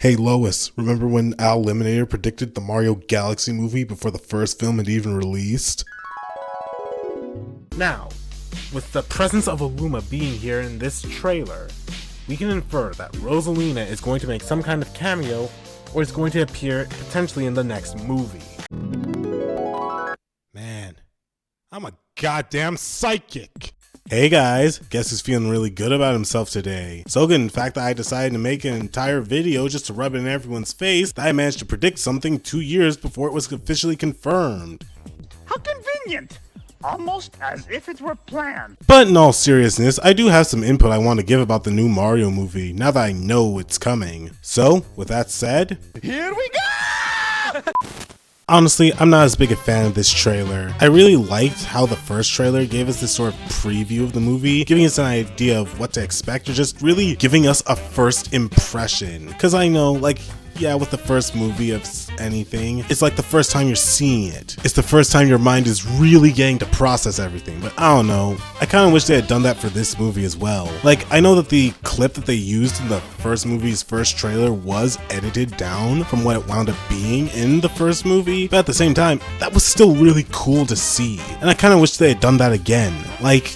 Hey Lois, remember when Al Eliminator predicted the Mario Galaxy movie before the first film had even released? Now, with the presence of Illuma being here in this trailer, we can infer that Rosalina is going to make some kind of cameo or is going to appear potentially in the next movie. Man, I'm a goddamn psychic! Hey guys, guess who's feeling really good about himself today? So good in fact that I decided to make an entire video just to rub it in everyone's face that I managed to predict something 2 years before it was officially confirmed. How convenient! Almost as if it were planned. But in all seriousness, I do have some input I want to give about the new Mario movie now that I know it's coming. So, with that said, Here we go! honestly, I'm not as big a fan of this trailer. I really liked how the first trailer gave us this sort of preview of the movie, giving us an idea of what to expect, or just really giving us a first impression. Because I know, yeah, with the first movie of anything, it's like the first time you're seeing it. It's the first time your mind is really getting to process everything. But I don't know, I kind of wish they had done that for this movie as well. I know that the clip that they used in the first movie's first trailer was edited down from what it wound up being in the first movie, but at the same time, that was still really cool to see. And I kind of wish they had done that again.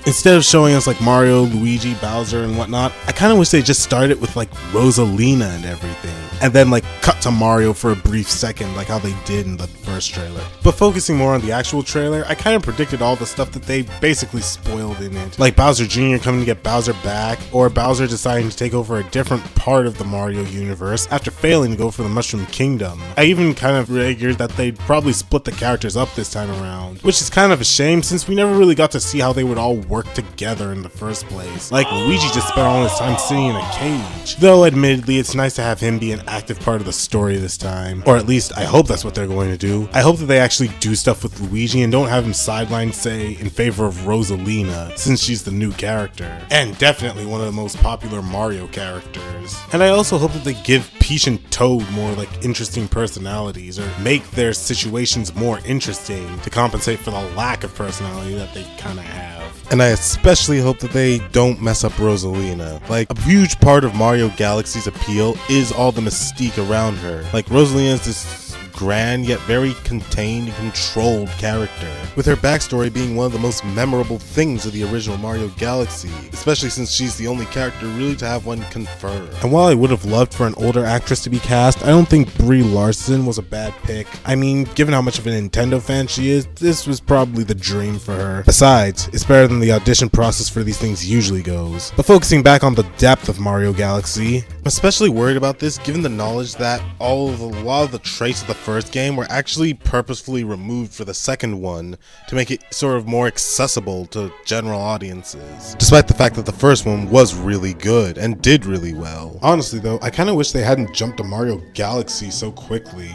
Instead of showing us Mario, Luigi, Bowser, and whatnot, I kind of wish they just started with Rosalina and everything, and then cut to Mario for a brief second like how they did in the first trailer. But focusing more on the actual trailer, I kind of predicted all the stuff that they basically spoiled in it. Like Bowser Jr. coming to get Bowser back, or Bowser deciding to take over a different part of the Mario universe after failing to go for the Mushroom Kingdom. I even kind of figured that they'd probably split the characters up this time around, which is kind of a shame since we never really got to see how they would all work together in the first place. Luigi just spent all his time sitting in a cage. Though admittedly, it's nice to have him be an active part of the story this time. Or at least I hope that's what they're going to do. I hope that they actually do stuff with Luigi and don't have him sidelined, say, in favor of Rosalina, since she's the new character. And definitely one of the most popular Mario characters. And I also hope that they give Peach and Toad more interesting personalities, or make their situations more interesting to compensate for the lack of personality that they kind of have. And I especially hope that they don't mess up Rosalina. A huge part of Mario Galaxy's appeal is all the mystique around her. Rosalina is this grand yet very contained and controlled character, with her backstory being one of the most memorable things of the original Mario Galaxy, especially since she's the only character really to have one confirmed. And while I would have loved for an older actress to be cast, I don't think Brie Larson was a bad pick. I mean, given how much of a Nintendo fan she is, this was probably the dream for her. Besides, it's better than the audition process for these things usually goes. But focusing back on the depth of Mario Galaxy, I'm especially worried about this given the knowledge that a lot of the traits of the first game were actually purposefully removed for the second one to make it sort of more accessible to general audiences, despite the fact that the first one was really good and did really well. Honestly though, I kind of wish they hadn't jumped to Mario Galaxy so quickly.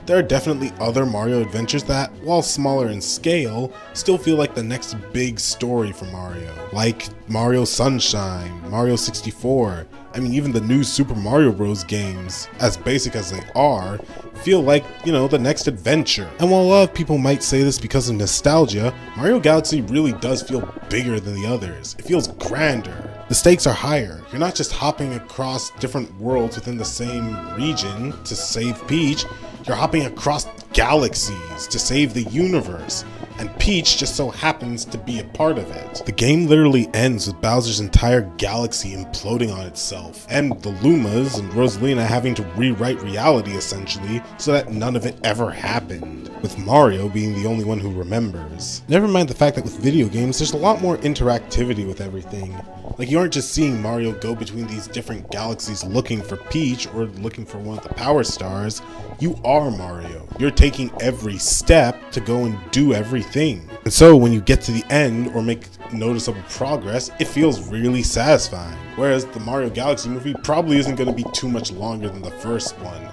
There are definitely other Mario adventures that, while smaller in scale, still feel like the next big story for Mario. Like Mario Sunshine, Mario 64, I mean even the new Super Mario Bros. Games, as basic as they are, feel like, the next adventure. And while a lot of people might say this because of nostalgia, Mario Galaxy really does feel bigger than the others. It feels grander. The stakes are higher. You're not just hopping across different worlds within the same region to save Peach, you're hopping across galaxies to save the universe. And Peach just so happens to be a part of it. The game literally ends with Bowser's entire galaxy imploding on itself, and the Lumas and Rosalina having to rewrite reality essentially so that none of it ever happened, with Mario being the only one who remembers. Never mind the fact that with video games there's a lot more interactivity with everything. You aren't just seeing Mario go between these different galaxies looking for Peach or looking for one of the power stars. You are Mario. You're taking every step to go and do everything. And so when you get to the end or make noticeable progress, it feels really satisfying. Whereas the Mario Galaxy movie probably isn't going to be too much longer than the first one.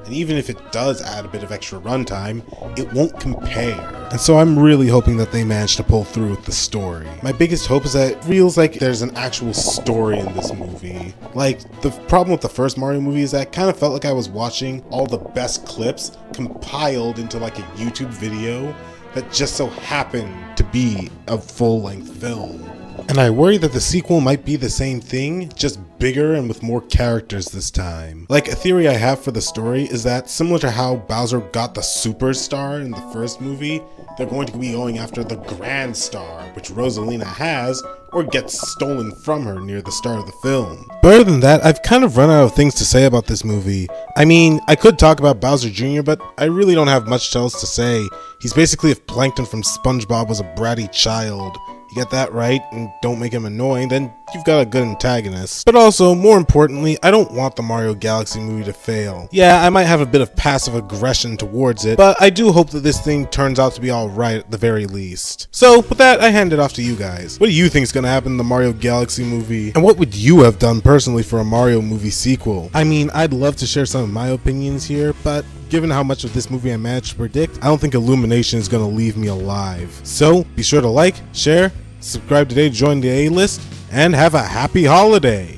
And even if it does add a bit of extra runtime, it won't compare. And so I'm really hoping that they manage to pull through with the story. My biggest hope is that it feels like there's an actual story in this movie. The problem with the first Mario movie is that it kind of felt like I was watching all the best clips compiled into a YouTube video that just so happened to be a full-length film. And I worry that the sequel might be the same thing, just bigger and with more characters this time. Like, a theory I have for the story is that, similar to how Bowser got the superstar in the first movie, they're going to be going after the Grand Star, which Rosalina has, or gets stolen from her near the start of the film. But other than that, I've kind of run out of things to say about this movie. I mean, I could talk about Bowser Jr., but I really don't have much else to say. He's basically if Plankton from SpongeBob was a bratty child. You get that right and don't make him annoying, then you've got a good antagonist. But also, more importantly, I don't want the Mario Galaxy movie to fail. Yeah, I might have a bit of passive aggression towards it, but I do hope that this thing turns out to be alright at the very least. So, with that, I hand it off to you guys. What do you think is going to happen in the Mario Galaxy movie? And what would you have done personally for a Mario movie sequel? I mean, I'd love to share some of my opinions here, but given how much of this movie I managed to predict, I don't think Illumination is going to leave me alive. So, be sure to like, share, subscribe today to join the A-list, and have a happy holiday.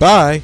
Bye!